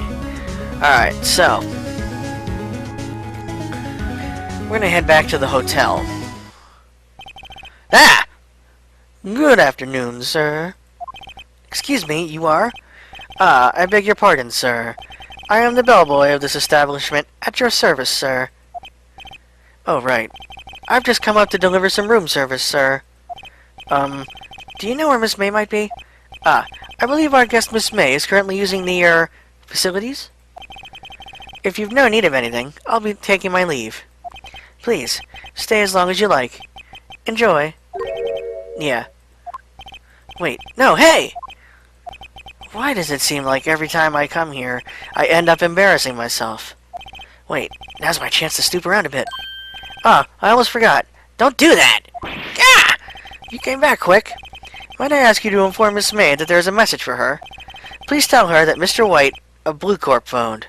Alright, so... we're gonna head back to the hotel. Ah! Good afternoon, sir. Excuse me, you are? Ah, I beg your pardon, sir. I am the bellboy of this establishment. At your service, sir. Oh, right. I've just come up to deliver some room service, sir. Do you know where Miss May might be? Ah, I believe our guest Miss May is currently using the, facilities? If you've no need of anything, I'll be taking my leave. Please, stay as long as you like. Enjoy. Yeah. Wait, no, hey! Why does it seem like every time I come here, I end up embarrassing myself? Wait, now's my chance to stoop around a bit. Ah, I almost forgot. Don't do that! Ah! You came back quick. Might I ask you to inform Miss May that there is a message for her? Please tell her that Mr. White of Blue Corp phoned.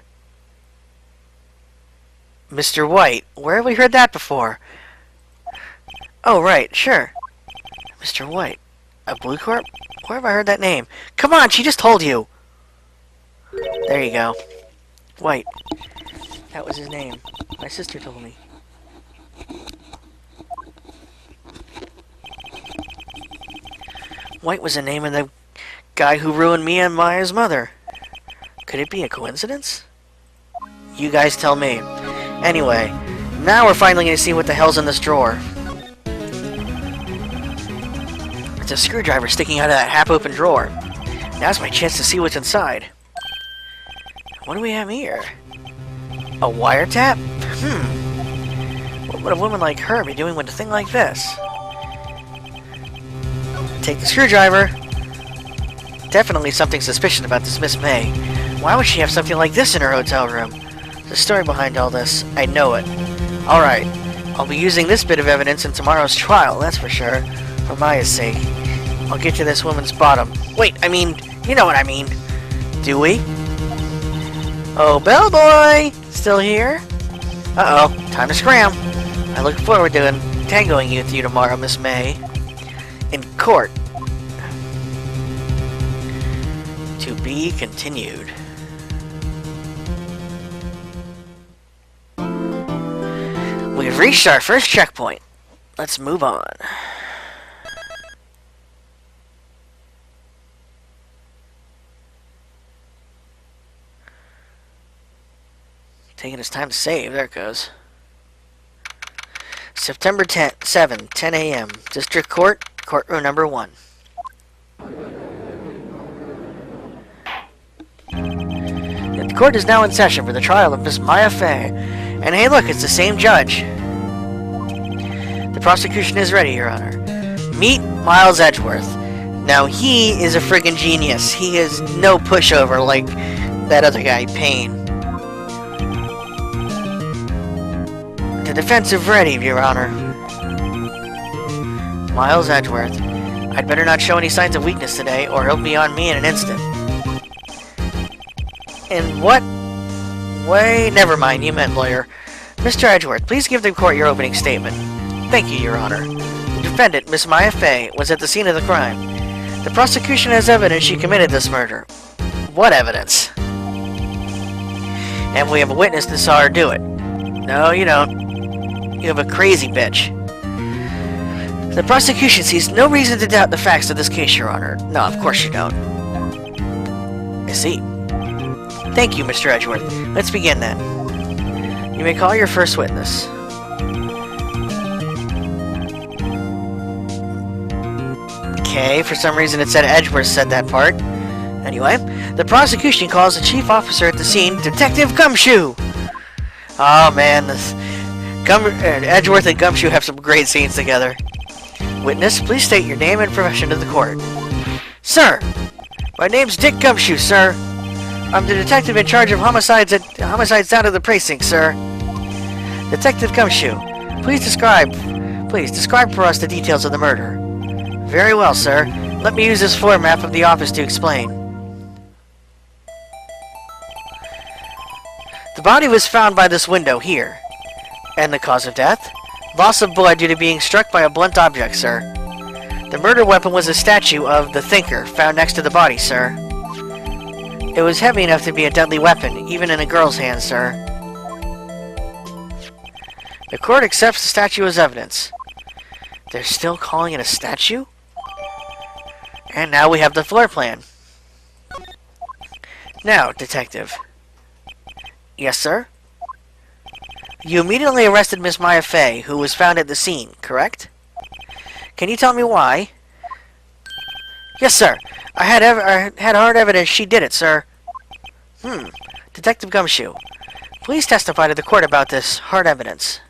Mr. White? Where have we heard that before? Oh, right, sure. Mr. White of Blue Corp? Where have I heard that name? Come on, she just told you! There you go. White. That was his name. My sister told me. White was the name of the guy who ruined me and Maya's mother. Could it be a coincidence? You guys tell me. Anyway, now we're finally going to see what the hell's in this drawer. It's a screwdriver sticking out of that half-open drawer. Now's my chance to see what's inside. What do we have here? A wiretap? What would a woman like her be doing with a thing like this? Take the screwdriver. Definitely something suspicious about this Miss May. Why would she have something like this in her hotel room? The story behind all this, I know it. Alright, I'll be using this bit of evidence in tomorrow's trial, that's for sure. For Maya's sake. I'll get to this woman's bottom. Wait, I mean, you know what I mean. Do we? Oh, bellboy! Still here? Uh-oh, time to scram. I look forward to tangoing with you tomorrow, Miss May. In court. To be continued. We've reached our first checkpoint. Let's move on. Taking its time to save. There it goes. September 10th, 7, 10 a.m. District Court, courtroom number 1. court is now in session for the trial of Miss Maya Fey. And hey, look, it's the same judge. The prosecution is ready, Your Honor. Meet Miles Edgeworth. Now, he is a friggin' genius. He is no pushover like that other guy, Payne. The defense is ready, Your Honor. Miles Edgeworth. I'd better not show any signs of weakness today, or he'll be on me in an instant. In what way? Never mind, you meant lawyer. Mr. Edgeworth, please give the court your opening statement. Thank you, Your Honor. The defendant, Miss Maya Fey, was at the scene of the crime. The prosecution has evidence she committed this murder. What evidence? And we have a witness that saw her do it. No, you don't. You have a crazy bitch. The prosecution sees no reason to doubt the facts of this case, Your Honor. No, of course you don't. I see. Thank you, Mr. Edgeworth. Let's begin then. You may call your first witness. Okay, for some reason it said Edgeworth said that part. Anyway, the prosecution calls the chief officer at the scene, Detective Gumshoe! Oh man, Edgeworth and Gumshoe have some great scenes together. Witness, please state your name and profession to the court. Sir! My name's Dick Gumshoe, sir. I'm the detective in charge of homicides down at the precinct, sir. Detective Gumshoe, please describe for us the details of the murder. Very well, sir. Let me use this floor map of the office to explain. The body was found by this window here. And the cause of death? Loss of blood due to being struck by a blunt object, sir. The murder weapon was a statue of the Thinker found next to the body, sir. It was heavy enough to be a deadly weapon, even in a girl's hand, sir. The court accepts the statue as evidence. They're still calling it a statue? And now we have the floor plan. Now, detective. Yes, sir? You immediately arrested Miss Maya Fey, who was found at the scene, correct? Can you tell me why? Yes, sir. I had hard evidence she did it, sir. Detective Gumshoe, please testify to the court about this hard evidence.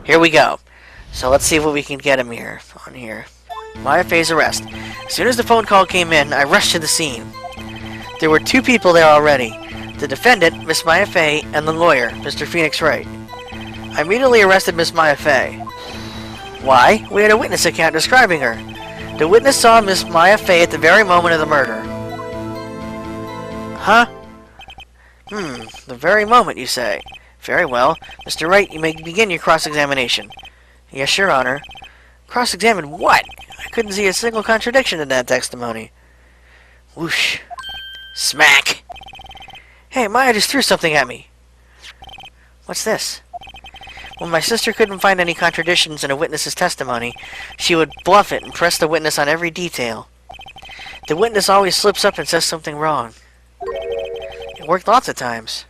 Here we go. So let's see what we can get him here. On here. Maya Fey's arrest. As soon as the phone call came in, I rushed to the scene. There were two people there already. The defendant, Miss Maya Fey, and the lawyer, Mr. Phoenix Wright. I immediately arrested Miss Maya Fey. Why? We had a witness account describing her. The witness saw Miss Maya Fey at the very moment of the murder. Huh? The very moment, you say. Very well. Mr. Wright, you may begin your cross-examination. Yes, Your Honor. Cross-examine what? I couldn't see a single contradiction in that testimony. Whoosh. Smack! Hey, Maya just threw something at me. What's this? When my sister couldn't find any contradictions in a witness's testimony, she would bluff it and press the witness on every detail. The witness always slips up and says something wrong. It worked lots of times.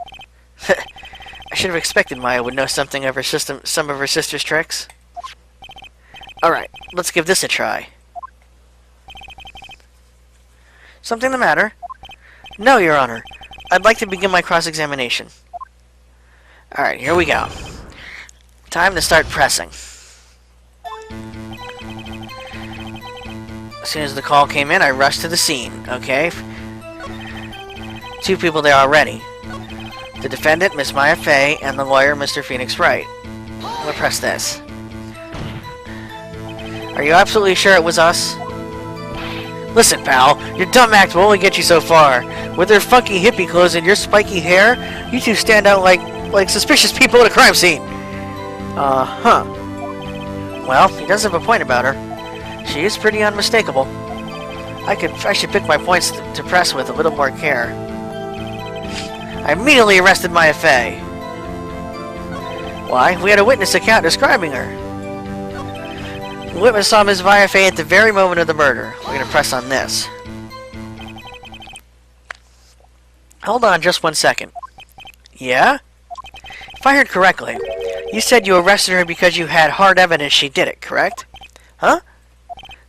I should have expected Maya would know something of some of her sister's tricks. Alright, let's give this a try. Something the matter? No, Your Honor. I'd like to begin my cross-examination. Alright, here we go. Time to start pressing. As soon as the call came in, I rushed to the scene, okay? Two people there already. The defendant, Miss Maya Fey, and the lawyer, Mr. Phoenix Wright. I'm gonna press this. Are you absolutely sure it was us? Listen, pal, your dumb act will only get you so far. With their funky hippie clothes and your spiky hair, you two stand out like suspicious people at a crime scene. Huh. Well, he does have a point about her. She is pretty unmistakable. I should pick my points to press with a little more care. I immediately arrested Maya Fey. Why? We had a witness account describing her. The witness saw Miss Maya Fey at the very moment of the murder. We're going to press on this. Hold on just 1 second. Yeah? If I heard correctly, you said you arrested her because you had hard evidence she did it, correct? Huh?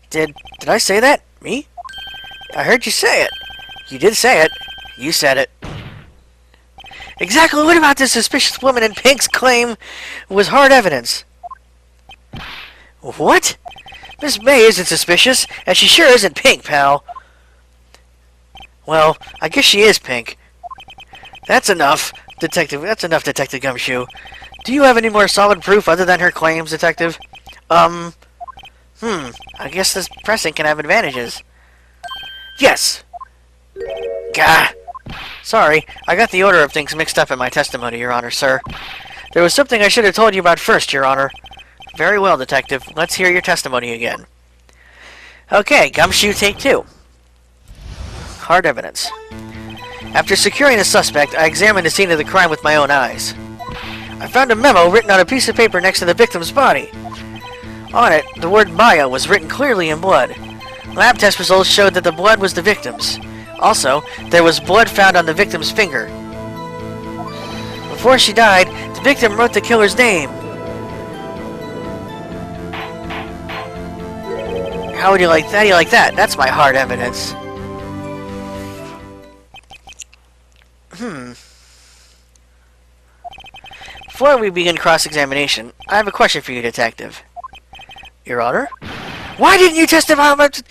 Did I say that? Me? I heard you say it. You did say it. You said it. Exactly what about this suspicious woman in pink's claim was hard evidence? What? Miss May isn't suspicious, and she sure isn't pink, pal. Well, I guess she is pink. That's enough, Detective. That's enough, Detective Gumshoe. Do you have any more solid proof other than her claims, Detective? I guess this pressing can have advantages. Yes! Gah! Sorry, I got the order of things mixed up in my testimony, Your Honor, sir. There was something I should have told you about first, Your Honor. Very well, Detective. Let's hear your testimony again. Okay, Gumshoe, take 2. Hard evidence. After securing the suspect, I examined the scene of the crime with my own eyes. I found a memo written on a piece of paper next to the victim's body. On it, the word Maya was written clearly in blood. Lab test results showed that the blood was the victim's. Also, there was blood found on the victim's finger. Before she died, the victim wrote the killer's name. How would you like that? How do you like that? That's my hard evidence. Before we begin cross-examination, I have a question for you, Detective. Your Honor? Why didn't you testify about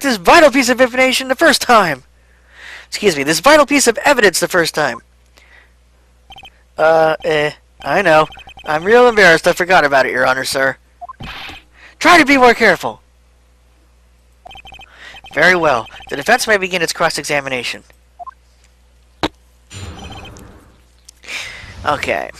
this vital piece of information the first time? Excuse me, this vital piece of evidence the first time. I know. I'm real embarrassed I forgot about it, Your Honor, sir. Try to be more careful. Very well. The defense may begin its cross-examination. Okay.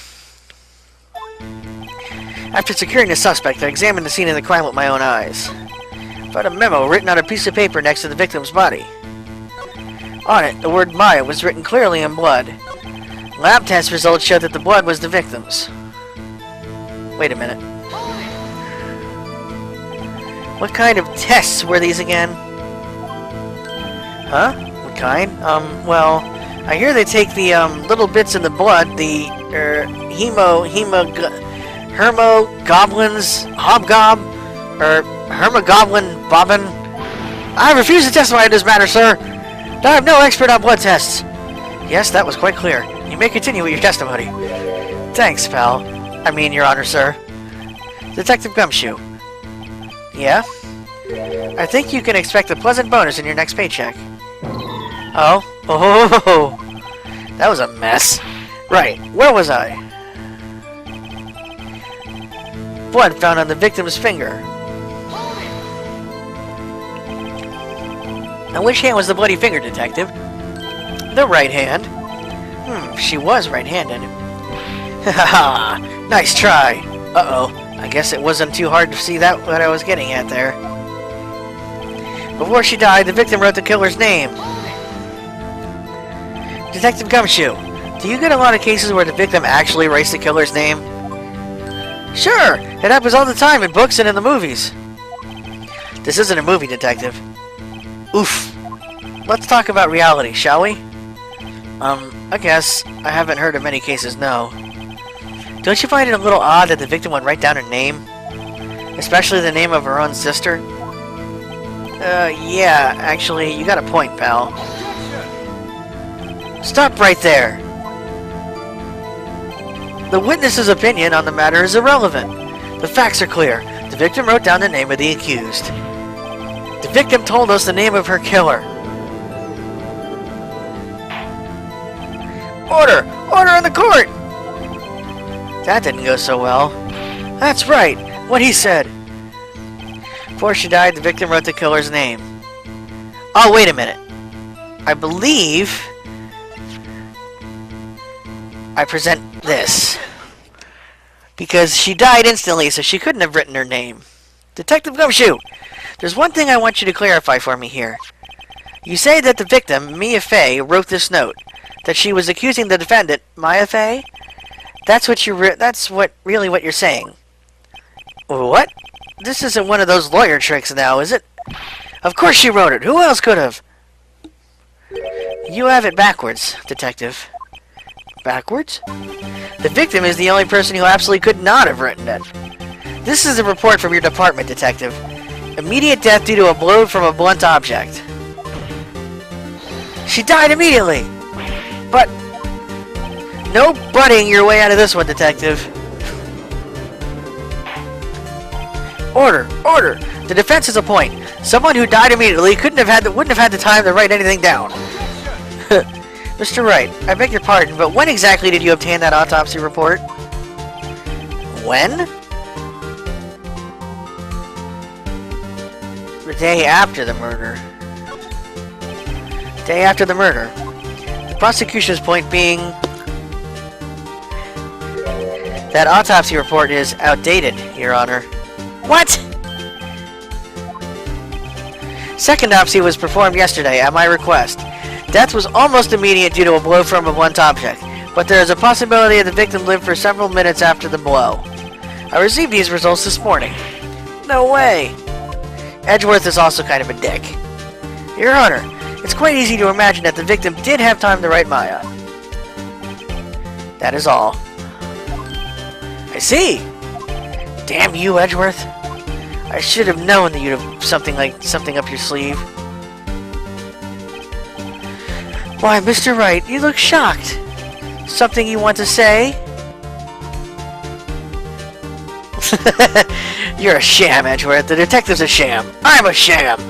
After securing the suspect, I examined the scene of the crime with my own eyes. I found a memo written on a piece of paper next to the victim's body. On it, the word Maya was written clearly in blood. Lab test results showed that the blood was the victim's. Wait a minute. What kind of tests were these again? Huh? What kind? Well, I hear they take the, little bits in the blood, the, hermogoblins, hobgob, or hermogoblin bobbin. I refuse to testify in this matter, sir. I am no expert on blood tests. Yes, that was quite clear. You may continue with your testimony. Thanks, pal. I mean, Your Honor, sir. Detective Gumshoe. Yeah? I think you can expect a pleasant bonus in your next paycheck. Oh? Oh! That was a mess. Right, where was I? Blood found on the victim's finger. And which hand was the bloody finger, Detective? The right hand. She was right-handed. Haha! Nice try! Uh-oh. I guess it wasn't too hard to see that what I was getting at there. Before she died, the victim wrote the killer's name. Detective Gumshoe, do you get a lot of cases where the victim actually writes the killer's name? Sure! It happens all the time in books and in the movies. This isn't a movie, Detective. Oof. Let's talk about reality, shall we? I guess. I haven't heard of many cases, no. Don't you find it a little odd that the victim would write down her name? Especially the name of her own sister? Yeah, actually, you got a point, pal. Stop right there! The witness's opinion on the matter is irrelevant. The facts are clear. The victim wrote down the name of the accused. The victim told us the name of her killer. Order! Order in the court! That didn't go so well. That's right, what he said. Before she died, the victim wrote the killer's name. Oh, wait a minute. I believe I present this. Because she died instantly, so she couldn't have written her name. Detective Gumshoe, there's one thing I want you to clarify for me here. You say that the victim, Mia Fey, wrote this note. That she was accusing the defendant, Maya Fey? That's what really what you're saying. What? This isn't one of those lawyer tricks now, is it? Of course she wrote it. Who else could have? You have it backwards, Detective. Backwards? The victim is the only person who absolutely could not have written it. This is a report from your department, Detective. Immediate death due to a blow from a blunt object. She died immediately! But... no butting your way out of this one, Detective. Order! Order! The defense has a point. Someone who died immediately wouldn't have had the time to write anything down. Mr. Wright, I beg your pardon, but when exactly did you obtain that autopsy report? When? The day after the murder. Day after the murder. The prosecution's point being... that autopsy report is outdated, Your Honor. What? Second autopsy was performed yesterday at my request. Death was almost immediate due to a blow from a blunt object, but there is a possibility that the victim lived for several minutes after the blow. I received these results this morning. No way! Edgeworth is also kind of a dick. Your Honor, it's quite easy to imagine that the victim did have time to write Maya. That is all. I see! Damn you, Edgeworth. I should have known that you'd have something up your sleeve. Why, Mr. Wright, you look shocked. Something you want to say? You're a sham, Edgeworth. The detective's a sham. I'm a sham.